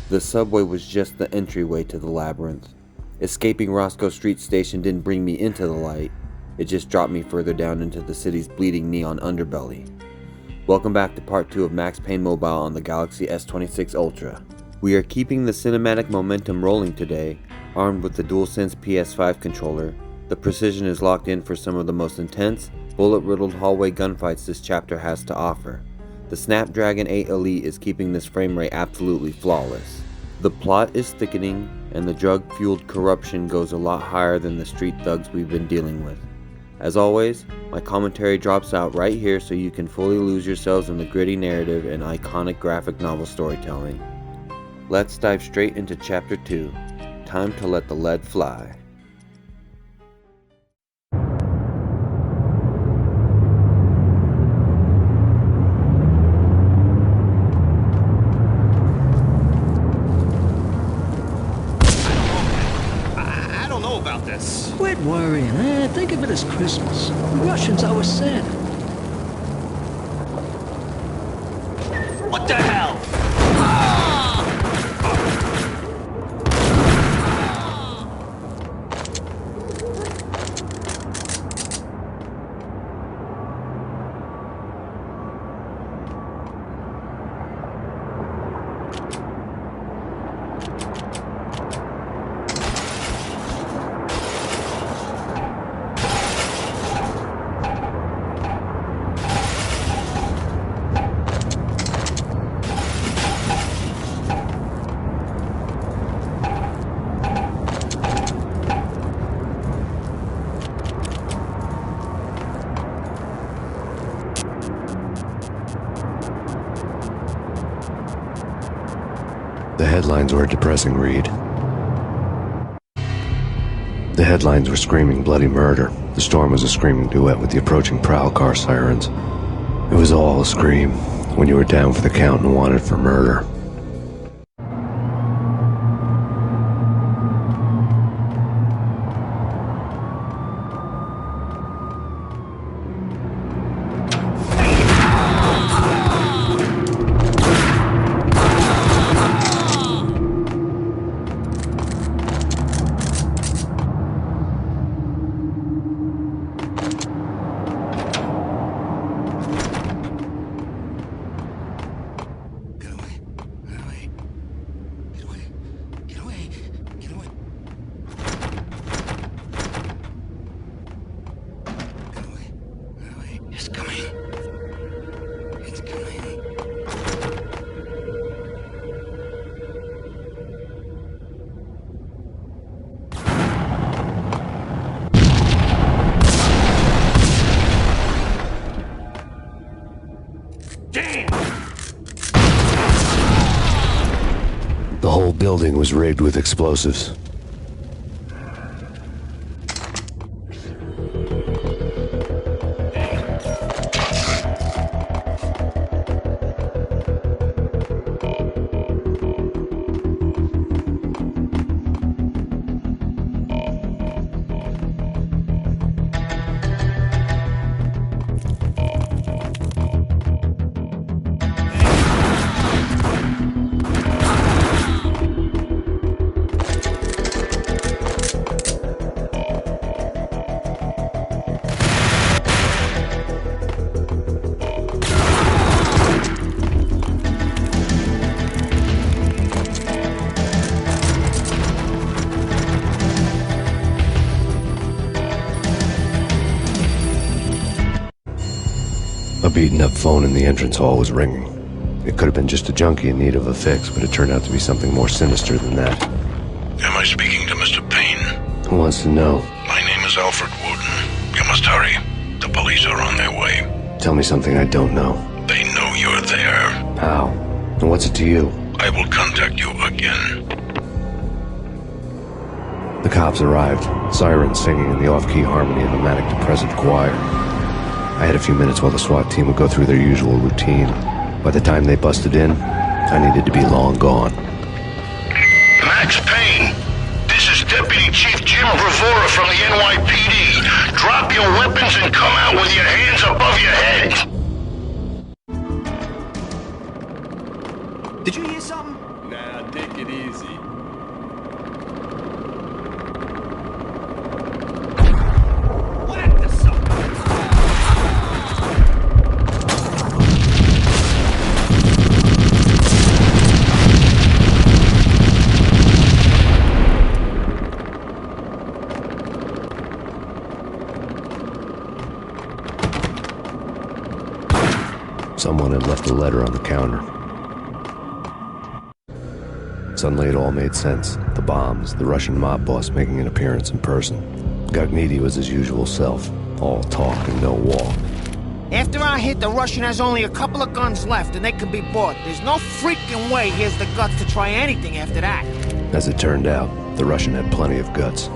The subway was just the entryway to the labyrinth. Escaping Roscoe Street Station didn't bring me into the light, it just dropped me further down into the city's bleeding neon underbelly. Welcome back to part 2 of Max Payne Mobile on the Galaxy S26 Ultra. We are keeping the cinematic momentum rolling today, armed with the DualSense PS5 controller. The precision is locked in for some of the most intense, bullet-riddled hallway gunfights this chapter has to offer. The Snapdragon 8 Elite is keeping this frame rate absolutely flawless. The plot is thickening, and the drug-fueled corruption goes a lot higher than the street thugs we've been dealing with. As always, my commentary drops out right here so you can fully lose yourselves in the gritty narrative and iconic graphic novel storytelling. Let's dive straight into Chapter 2. Time to let the lead fly. I don't know about this. Quit worrying, eh? Think of it as Christmas. The Russians always said. What the hell? The headlines were a depressing read. The headlines were screaming bloody murder. The storm was a screaming duet with the approaching prowl car sirens. It was all a scream when you were down for the count and wanted for murder. The whole building was rigged with explosives. A beaten-up phone in the entrance hall was ringing. It could have been just a junkie in need of a fix, but it turned out to be something more sinister than that. Am I speaking to Mr. Payne? Who wants to know? My name is Alfred Woden. You must hurry. The police are on their way. Tell me something I don't know. They know you're there. How? And what's it to you? I will contact you again. The cops arrived, sirens singing in the off-key harmony of a manic-depressive choir. I had a few minutes while the SWAT team would go through their usual routine. By the time they busted in, I needed to be long gone. Max Payne, this is Deputy Chief Jim Bravura from the NYPD. Drop your weapons and come out with your hands above your head. Did you hear something? Nah, dig Take it easy. Whack the sucker! Someone had left a letter on the counter. Suddenly it all made sense. The bombs, the Russian mob boss making an appearance in person. Gagniti was his usual self, all talk and no walk. After our hit, the Russian has only a couple of guns left and they can be bought. There's no freaking way he has the guts to try anything after that. As it turned out, the Russian had plenty of guts.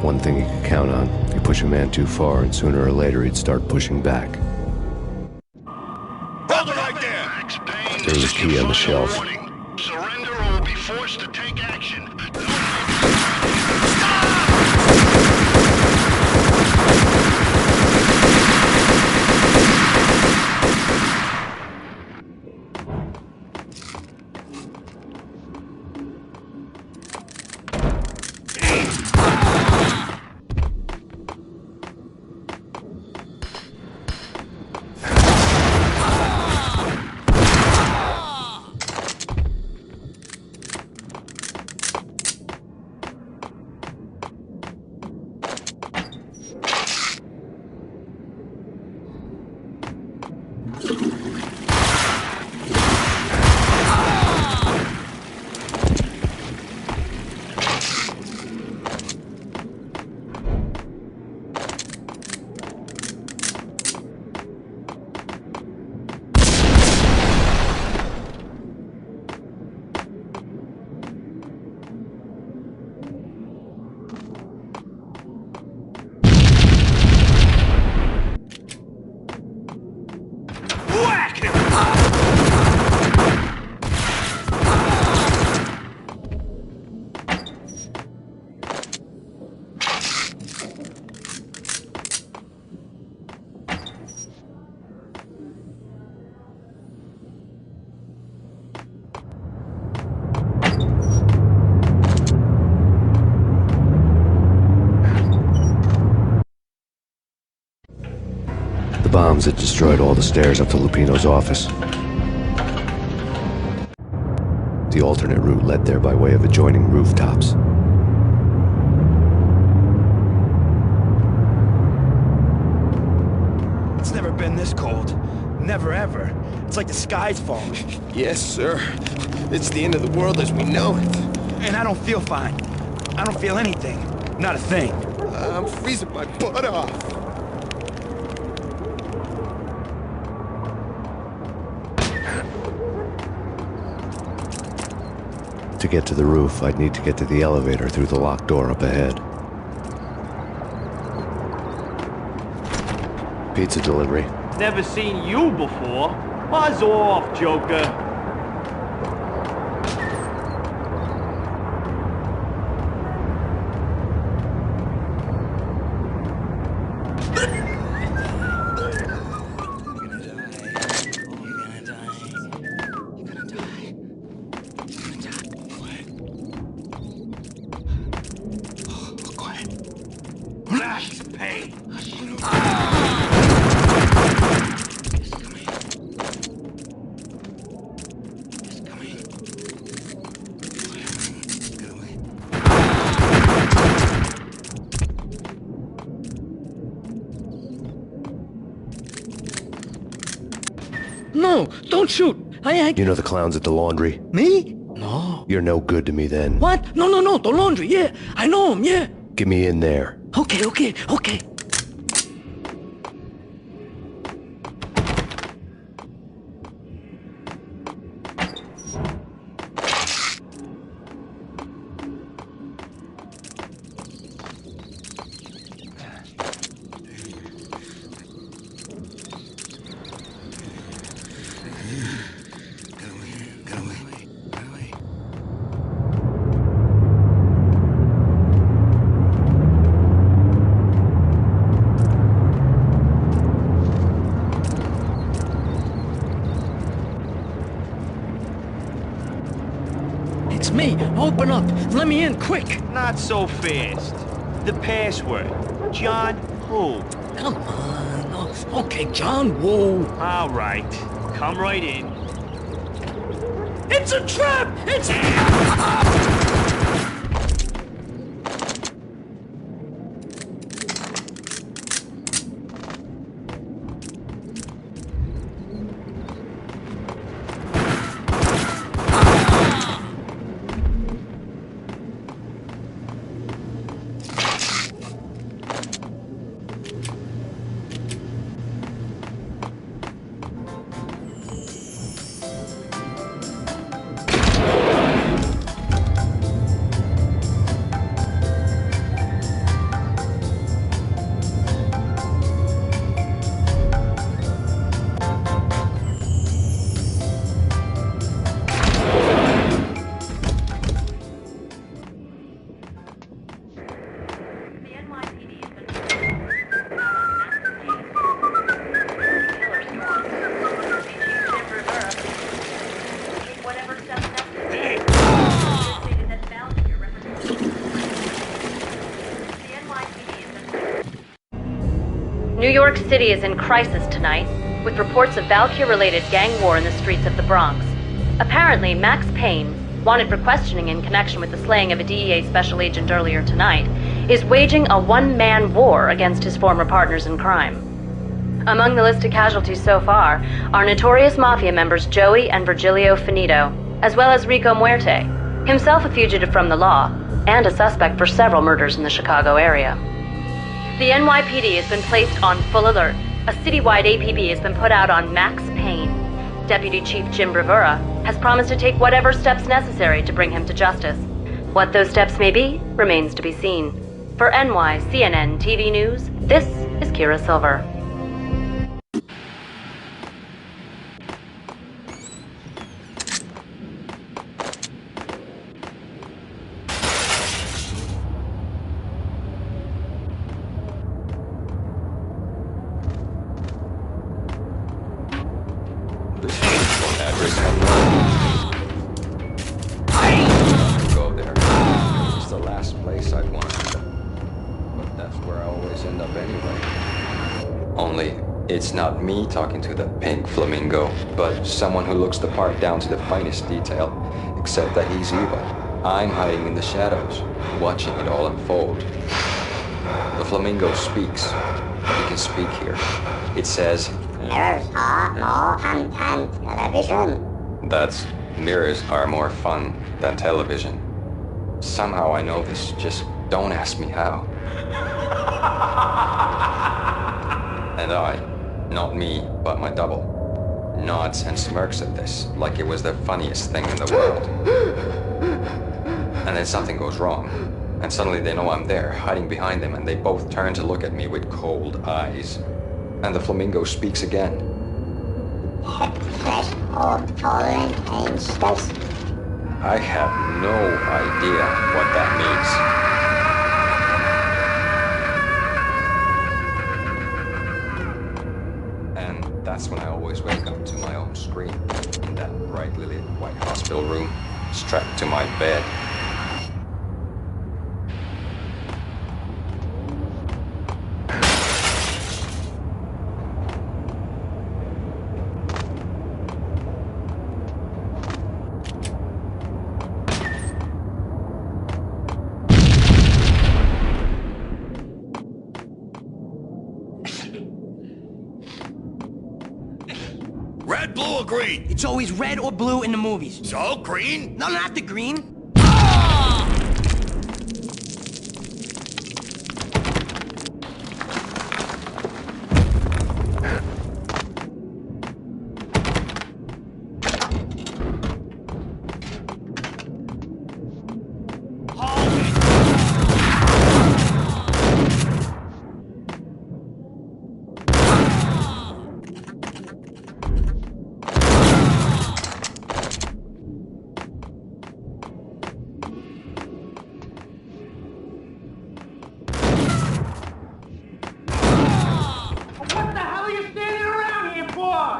One thing he could count on, you push a man too far and sooner or later he'd start pushing back. Hold it right there! Max Payne, There was a key on the shelf. Surrender or will be forced to take action. The bombs had destroyed all the stairs up to Lupino's office. The alternate route led there by way of adjoining rooftops. It's never been this cold. Never ever. It's like the sky's falling. Yes, sir. It's the end of the world as we know it. And I don't feel fine. I don't feel anything. Not a thing. I'm freezing my butt off. To get to the roof, I'd need to get to the elevator through the locked door up ahead. Pizza delivery. Never seen you before. Buzz off, Joker. Max Payne! No, don't shoot. You know the clowns at the laundry? Me? No. You're no good to me then. What? No, the laundry, yeah. I know him, yeah. Get me in there. Okay. It's me. Open up. Let me in, quick. Not so fast. The password. John who? Come on. Oh, okay, John Woo. All right. Come right in. It's a trap! It's... New York City is in crisis tonight, with reports of Valkyrie-related gang war in the streets of the Bronx. Apparently, Max Payne, wanted for questioning in connection with the slaying of a DEA special agent earlier tonight, is waging a one-man war against his former partners in crime. Among the listed casualties so far are notorious mafia members Joey and Virgilio Finito, as well as Rico Muerte, himself a fugitive from the law, and a suspect for several murders in the Chicago area. The NYPD has been placed on full alert. A citywide APB has been put out on Max Payne. Deputy Chief Jim Bravura has promised to take whatever steps necessary to bring him to justice. What those steps may be remains to be seen. For NYCNN TV News, this is Kira Silver. Go there. It's the last place I'd want to end up. But that's where I always end up anyway. Only, it's not me talking to the pink flamingo, but someone who looks the part down to the finest detail, except that he's evil. I'm hiding in the shadows, watching it all unfold. The flamingo speaks. He can speak here. It says, "Mirrors are more fun than television." That's, mirrors are more fun than television. Somehow I know this, just don't ask me how. And I, not me, but my double, nods and smirks at this, like it was the funniest thing in the world. And then something goes wrong, and suddenly they know I'm there, hiding behind them, and they both turn to look at me with cold eyes. And the flamingo speaks again. I have no idea what that means. And that's when I always wake up to my own scream, in that brightly lit white hospital room, strapped to my bed. Red, blue, or green? It's always red or blue in the movies. So, green? No, not the green.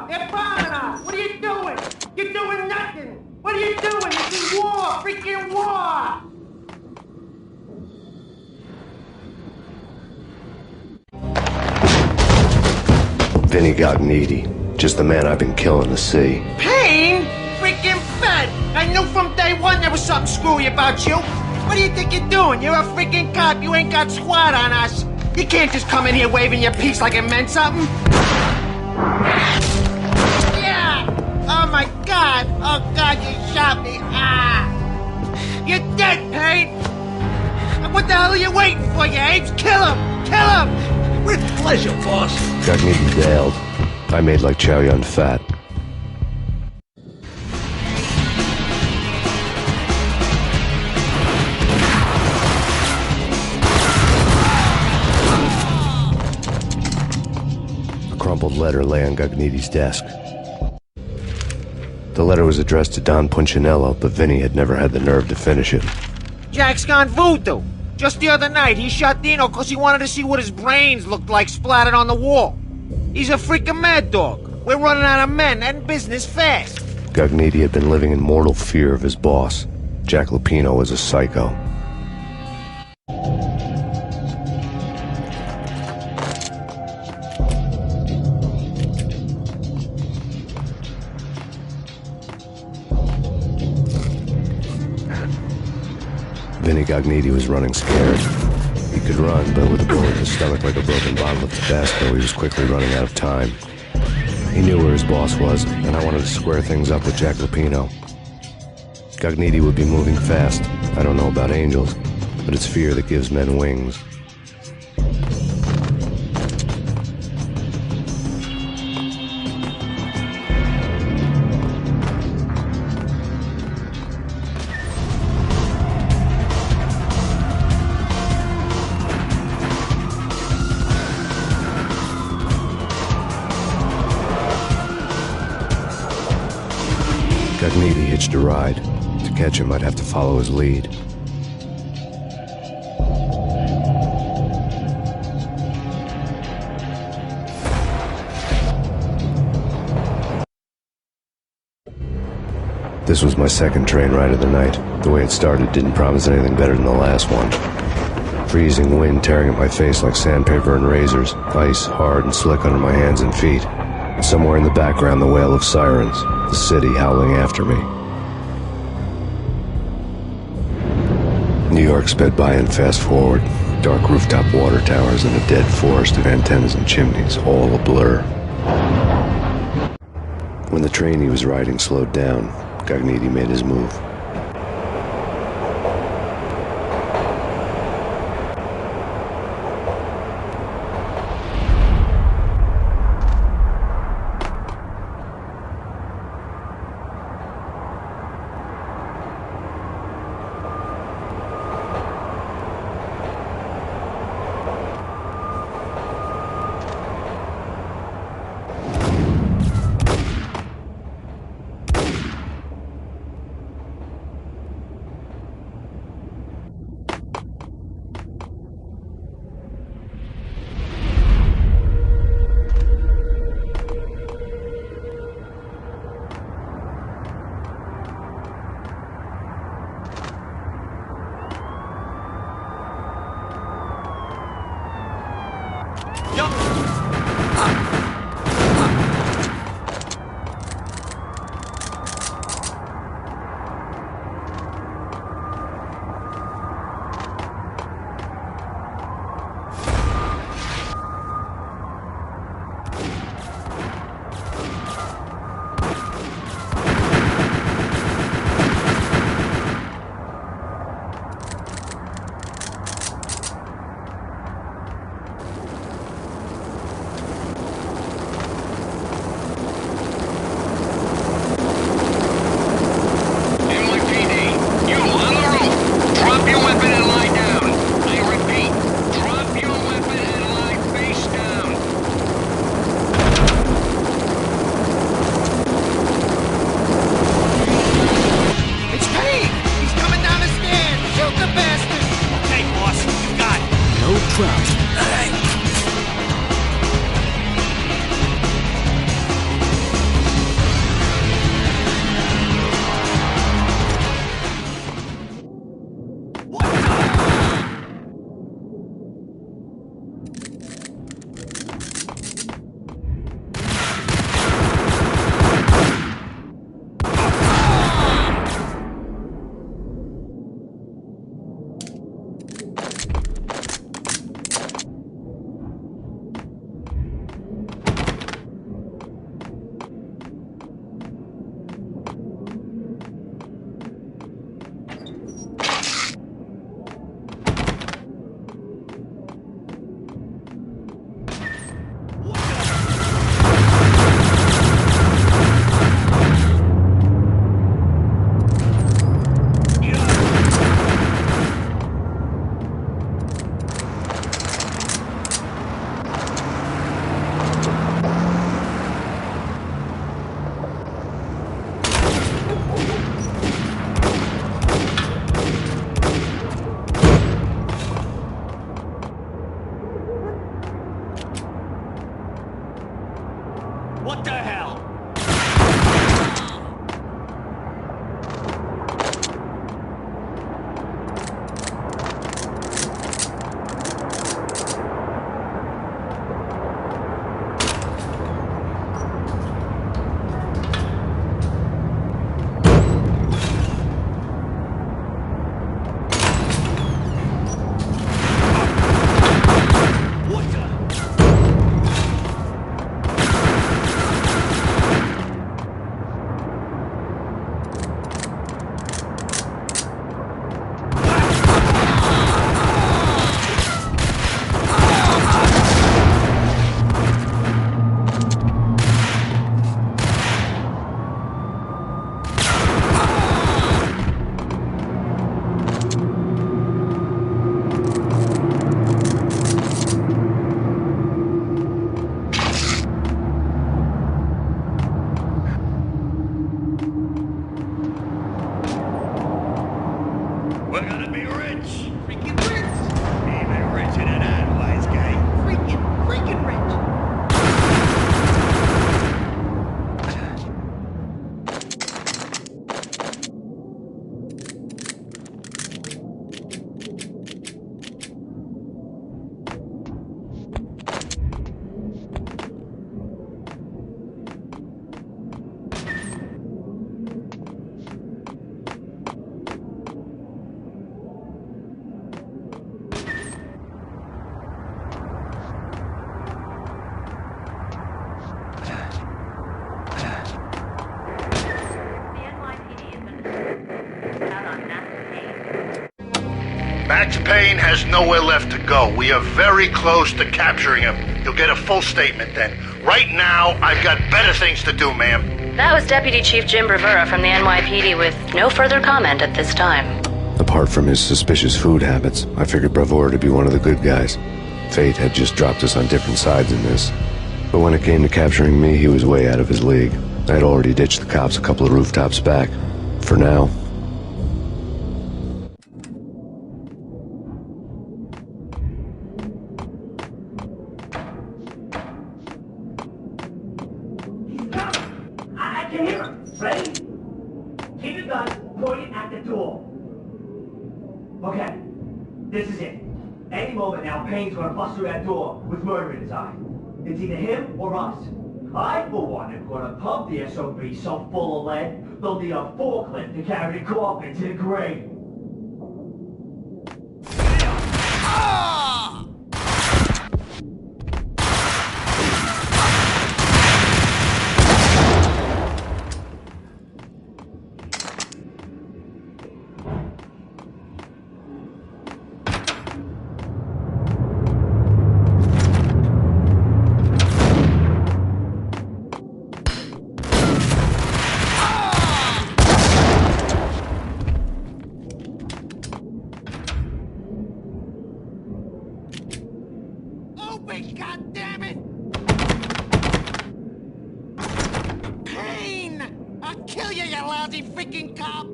They're bombing us! What are you doing? You're doing nothing! What are you doing? This is war! Freaking Vinny got needy. Just the man I've been killing to see. Payne? Freaking fat! I knew from day one there was something screwy about you. What do you think you're doing? You're a freaking cop. You ain't got squad on us. You can't just come in here waving your piece like it meant something. Yeah! Oh my God! Oh God, you shot me! Ah! You're dead, Payne! What the hell are you waiting for, you apes? Kill him! Kill him! With pleasure, boss. Got needy bailed. I made like Chow Yun Fat. A crumpled letter lay on Gagniti's desk. The letter was addressed to Don Punchinello, but Vinny had never had the nerve to finish it. Jack's gone voodoo. Just the other night, he shot Dino because he wanted to see what his brains looked like splattered on the wall. He's a freaking mad dog. We're running out of men and business fast. Gagniti had been living in mortal fear of his boss. Jack Lupino was a psycho. Vinny Gagniti was running scared. He could run, but with a bullet in his stomach like a broken bottle of Tabasco, he was quickly running out of time. He knew where his boss was, and I wanted to square things up with Jack Lupino. Gagniti would be moving fast. I don't know about angels, but it's fear that gives men wings. Gagniti hitched a ride. To catch him, I'd have to follow his lead. This was my second train ride of the night. The way it started didn't promise anything better than the last one. Freezing wind tearing at my face like sandpaper and razors, ice hard and slick under my hands and feet. And somewhere in the background, the wail of sirens, the city howling after me. New York sped by in fast forward. Dark rooftop water towers and a dead forest of antennas and chimneys, all a blur. When the train he was riding slowed down, Gagniti made his move. We're gonna be rich. Freaking rich. Even richer than that, wise guy. Freaking rich. Max Payne has nowhere left to go. We are very close to capturing him. You'll get a full statement then. Right now, I've got better things to do, ma'am. That was Deputy Chief Jim Rivera from the NYPD with no further comment at this time. Apart from his suspicious food habits, I figured Bravura to be one of the good guys. Fate had just dropped us on different sides in this. But when it came to capturing me, he was way out of his league. I had already ditched the cops a couple of rooftops back. For now. I can hear him. Ready? Keep your gun pointed at the door. Okay, this is it. Any moment now, Payne's gonna bust through that door with murder in his eye. It's either him or us. I, for one, am gonna pump the SOB so full of lead, they'll need a forklift to carry the coffin to the grave. God damn it! Payne! I'll kill you, you lousy freaking cop!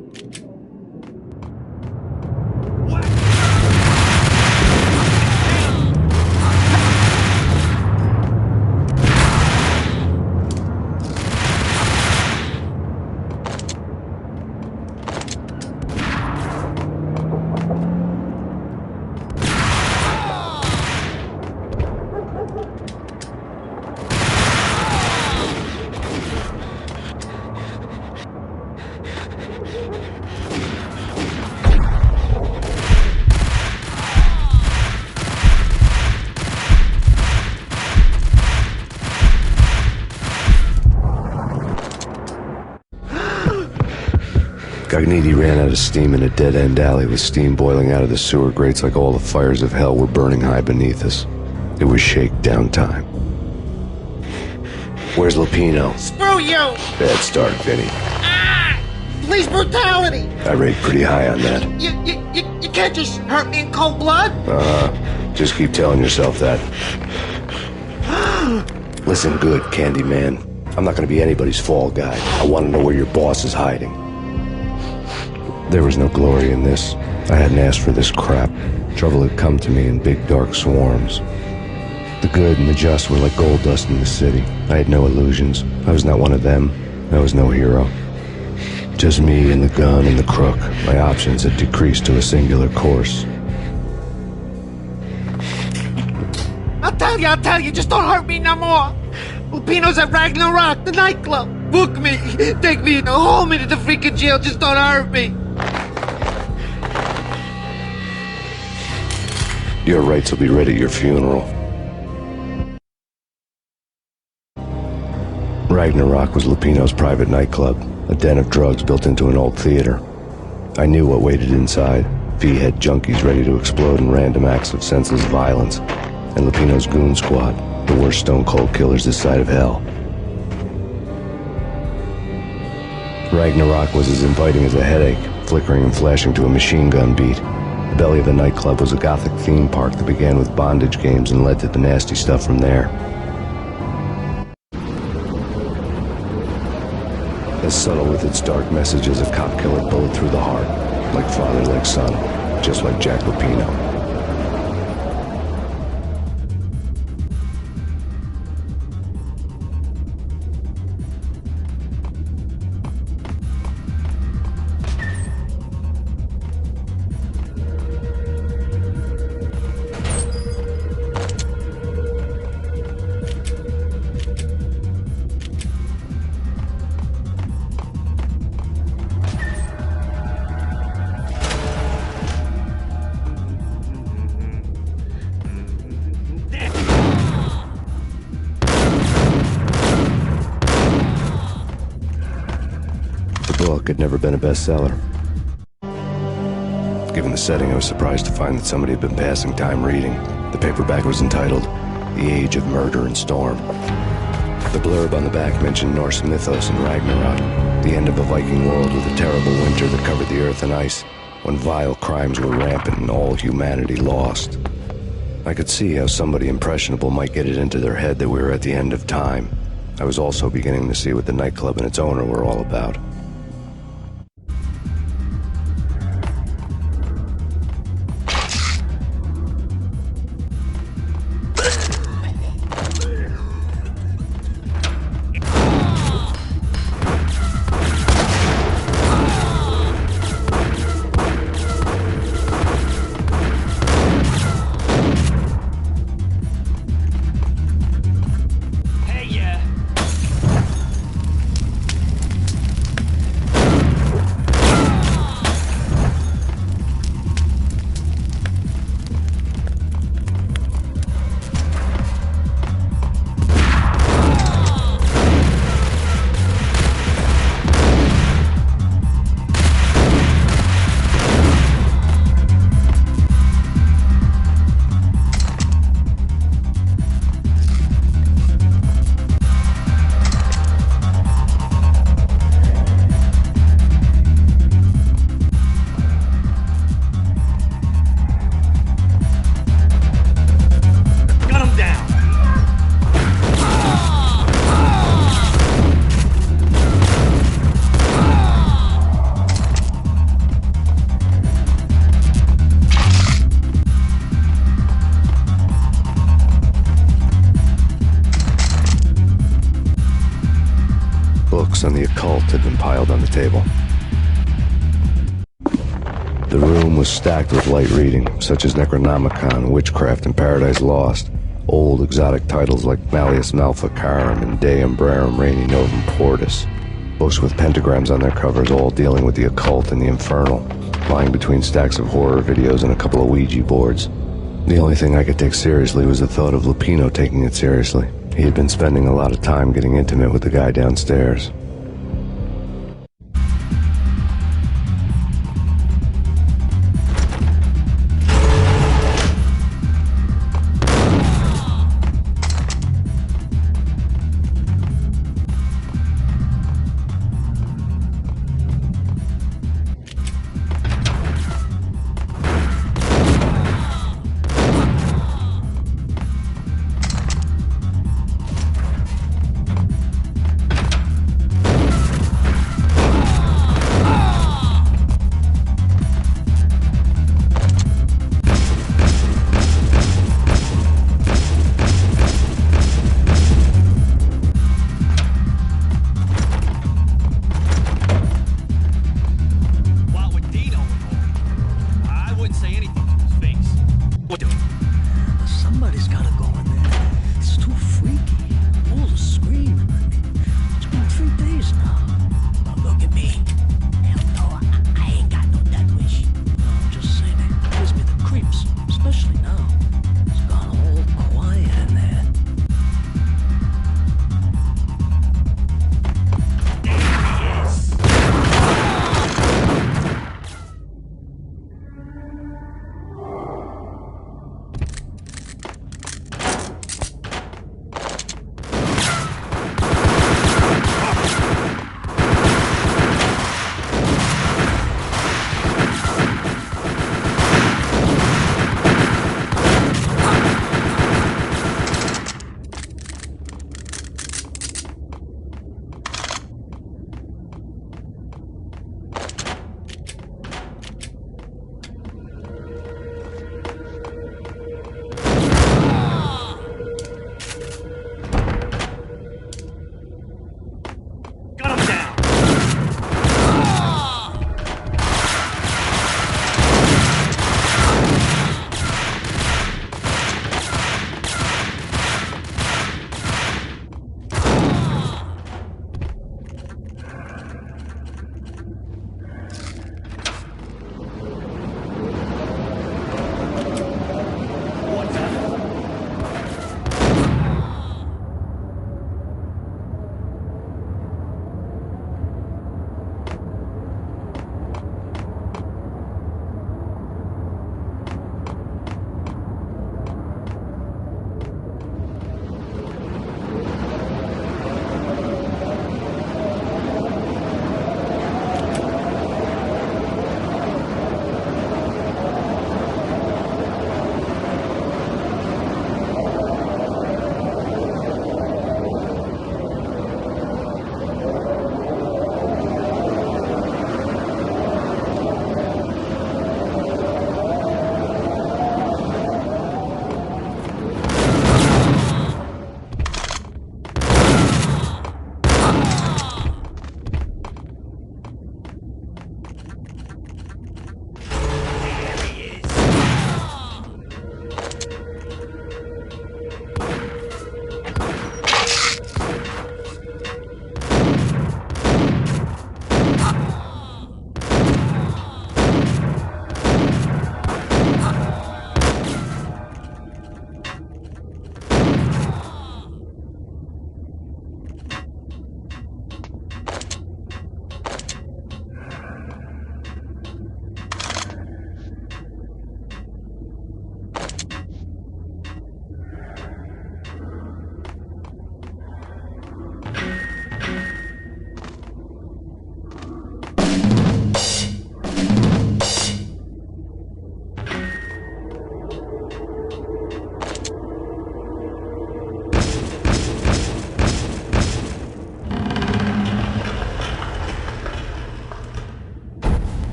Gagniti ran out of steam in a dead-end alley with steam boiling out of the sewer grates like all the fires of hell were burning high beneath us. It was shakedown time. Where's Lupino? Screw you! Bad start, Vinny. Ah! Police brutality! I rate pretty high on that. You can't just hurt me in cold blood! Just keep telling yourself that. Listen good, Candyman. I'm not gonna be anybody's fall guy. I want to know where your boss is hiding. There was no glory in this. I hadn't asked for this crap. Trouble had come to me in big dark swarms. The good and the just were like gold dust in the city. I had no illusions. I was not one of them. I was no hero. Just me and the gun and the crook. My options had decreased to a singular course. I'll tell you, just don't hurt me no more! Lupino's at Ragnarok, the nightclub! Book me! Take me in, hold me to the freaking jail, just don't hurt me! Your rights will be read at your funeral. Ragnarok was Lupino's private nightclub, a den of drugs built into an old theater. I knew what waited inside. V-head junkies ready to explode in random acts of senseless violence. And Lupino's goon squad, the worst stone-cold killers this side of hell. Ragnarok was as inviting as a headache, flickering and flashing to a machine gun beat. The belly of the nightclub was a gothic theme park that began with bondage games and led to the nasty stuff from there. As subtle with its dark message as a cop killer bullet through the heart, Like father, like son. Just like Jack Lupino. Had never been a bestseller. Given the setting, I was surprised to find that somebody had been passing time reading. The paperback was entitled The Age of Murder and Storm. The blurb on the back mentioned Norse mythos and Ragnarok, the end of a Viking world with a terrible winter that covered the earth in ice, when vile crimes were rampant and all humanity lost. I could see how somebody impressionable might get it into their head that we were at the end of time. I was also beginning to see what the nightclub and its owner were all about. On the occult had been piled on the table. The room was stacked with light reading, such as Necronomicon, Witchcraft, and Paradise Lost. Old exotic titles like Malleus Maleficarum and De Umbrarum Reini Novum Portus. Books with pentagrams on their covers, all dealing with the occult and the infernal, lying between stacks of horror videos and a couple of Ouija boards. The only thing I could take seriously was the thought of Lupino taking it seriously. He had been spending a lot of time getting intimate with the guy downstairs.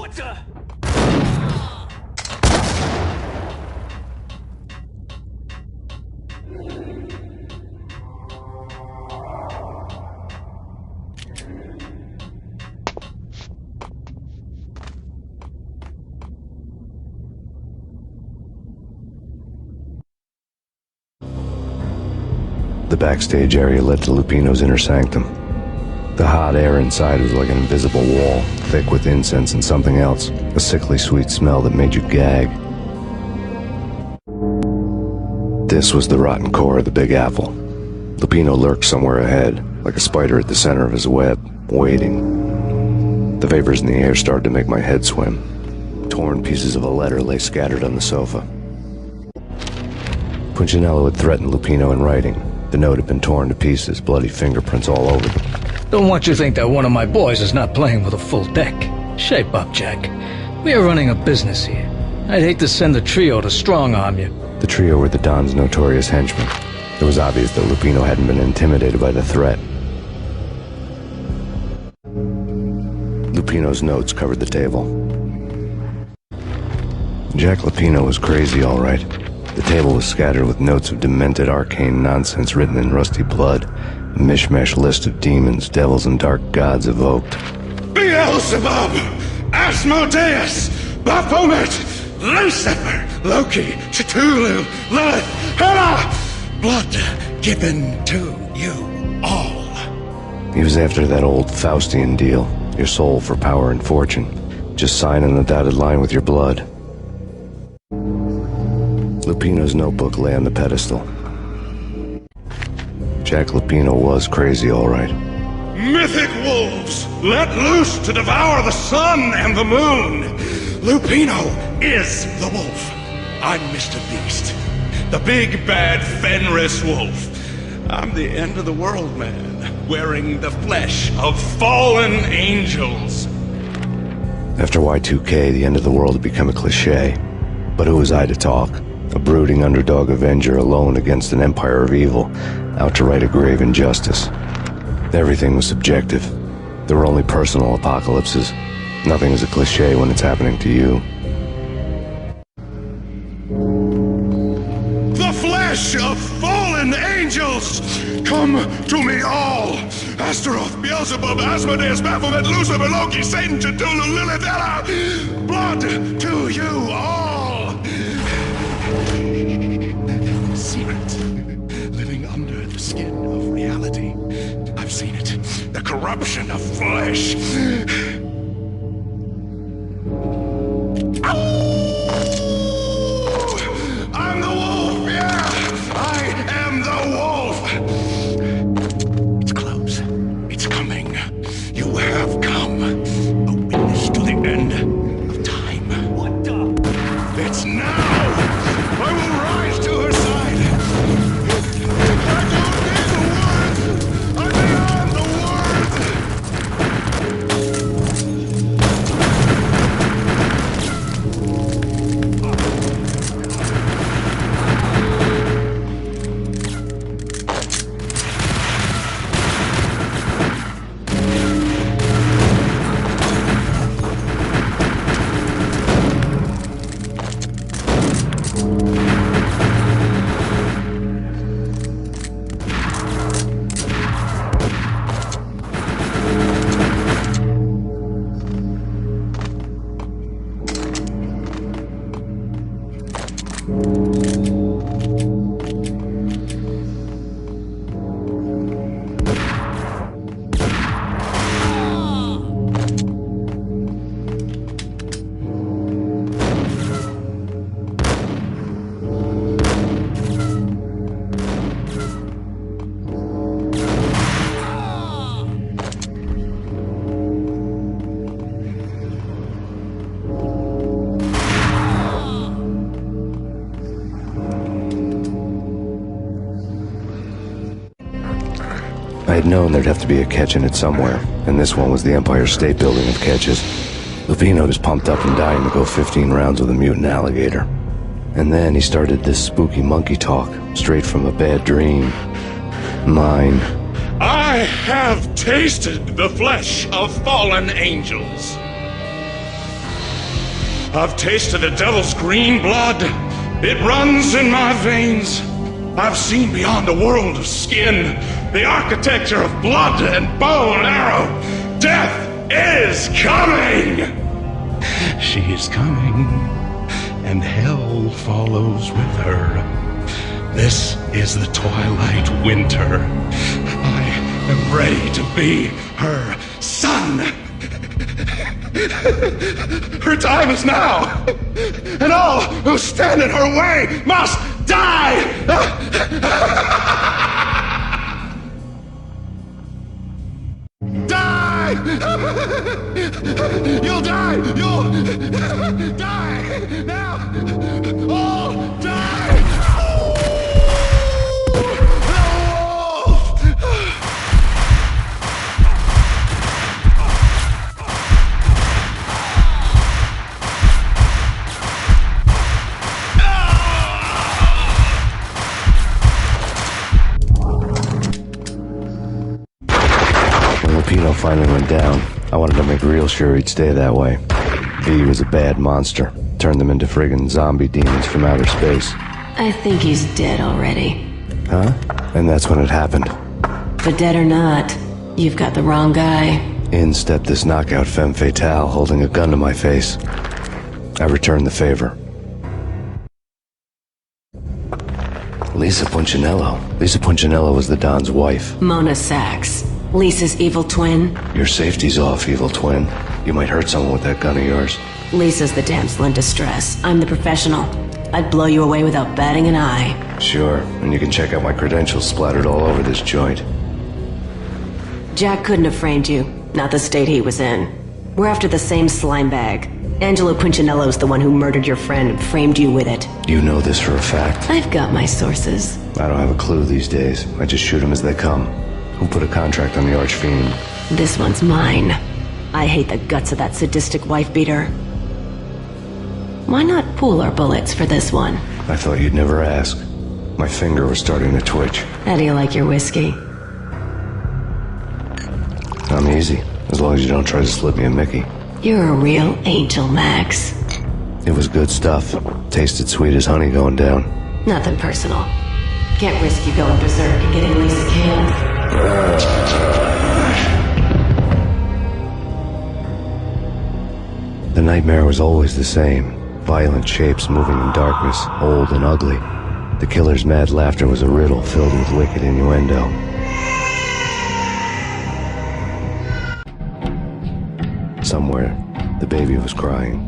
What the? The backstage area led to Lupino's inner sanctum. The hot air inside was like an invisible wall, thick with incense and something else, a sickly sweet smell that made you gag. This was the rotten core of the Big Apple. Lupino lurked somewhere ahead, like a spider at the center of his web, waiting. The vapors in the air started to make my head swim. Torn pieces of a letter lay scattered on the sofa. Punchinello had threatened Lupino in writing. The note had been torn to pieces, bloody fingerprints all over them. Don't want you to think that one of my boys is not playing with a full deck. Shape up, Jack. We are running a business here. I'd hate to send the trio to strong-arm you. The trio were the Don's notorious henchmen. It was obvious that Lupino hadn't been intimidated by the threat. Lupino's notes covered the table. Jack Lupino was crazy, all right. The table was scattered with notes of demented arcane nonsense written in rusty blood, a mishmash list of demons, devils, and dark gods evoked. Beelzebub, Asmodeus, Baphomet, Lucifer, Loki, Cthulhu, Lilith, Hela, blood given to you all. He was after that old Faustian deal, your soul for power and fortune, just signing the dotted line with your blood. Lupino's notebook lay on the pedestal. Jack Lupino was crazy, all right. Mythic wolves, let loose to devour the sun and the moon. Lupino is the wolf. I'm Mr. Beast, the big bad Fenris wolf. I'm the end of the world man, wearing the flesh of fallen angels. After Y2K, the end of the world had become a cliché. But who was I to talk? A brooding underdog avenger alone against an empire of evil, out to right a grave injustice. Everything was subjective. There were only personal apocalypses. Nothing is a cliché when it's happening to you. The flesh of fallen angels! Come to me all! Astaroth, Beelzebub, Asmodeus, Baphomet, Lucifer, Loki, Satan, Cthulhu, Lilith, Hela! Blood to you all! Secret, living under the skin of reality. I've seen it. The corruption of flesh. I'm the wolf, yeah! I am the wolf! It's close. It's coming. You have come. A witness to the end of time. What the? It's now! I will rise to her side! I don't need the words! I'm beyond the I had known there'd have to be a catch in it somewhere, and this one was the Empire State Building of catches. Lupino was pumped up and dying to go 15 rounds with a mutant alligator. And then he started this spooky monkey talk, straight from a bad dream. Mine. I have tasted the flesh of fallen angels. I've tasted the devil's green blood. It runs in my veins. I've seen beyond a world of skin, the architecture of blood and bow and arrow. Death is coming! She is coming, and hell follows with her. This is the twilight winter. I am ready to be her son. Her time is now, and all who stand in her way must die! Die! You'll die! You'll die! Now! All die! When finally went down, I wanted to make real sure he'd stay that way. V was a bad monster. Turned them into friggin' zombie demons from outer space. I think he's dead already. Huh? And that's when it happened. But dead or not, you've got the wrong guy. In stepped this knockout femme fatale holding a gun to my face. I returned the favor. Lisa Punchinello. Lisa Punchinello was the Don's wife. Mona Sachs. Lisa's evil twin. Your safety's off, evil twin. You might hurt someone with that gun of yours. Lisa's the damsel in distress. I'm the professional. I'd blow you away without batting an eye. Sure, and you can check out my credentials splattered all over this joint. Jack couldn't have framed you. Not the state he was in. We're after the same slime bag. Angelo Punchinello's the one who murdered your friend and framed you with it. You know this for a fact? I've got my sources. I don't have a clue these days. I just shoot them as they come. Who put a contract on the Archfiend? This one's mine. I hate the guts of that sadistic wife-beater. Why not pool our bullets for this one? I thought you'd never ask. My finger was starting to twitch. How do you like your whiskey? I'm easy, as long as you don't try to slip me a Mickey. You're a real angel, Max. It was good stuff. Tasted sweet as honey going down. Nothing personal. Can't risk you going berserk and getting Lisa killed. The nightmare was always the same. Violent shapes moving in darkness, old and ugly. The killer's mad laughter was a riddle filled with wicked innuendo. Somewhere, the baby was crying.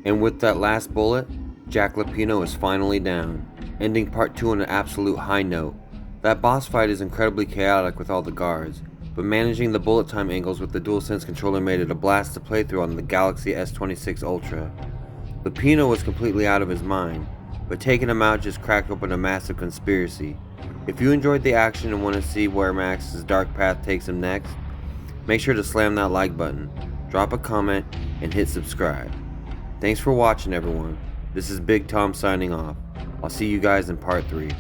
And with that last bullet, Jack Lapino is finally down, ending part 2 on an absolute high note. That boss fight is incredibly chaotic with all the guards, but managing the bullet time angles with the DualSense controller made it a blast to play through on the Galaxy S26 Ultra. Lapino was completely out of his mind, but taking him out just cracked open a massive conspiracy. If you enjoyed the action and want to see where Max's dark path takes him next, make sure to slam that like button, drop a comment, and hit subscribe. Thanks for watching, everyone. This is BigTom signing off. I'll see you guys in part 3.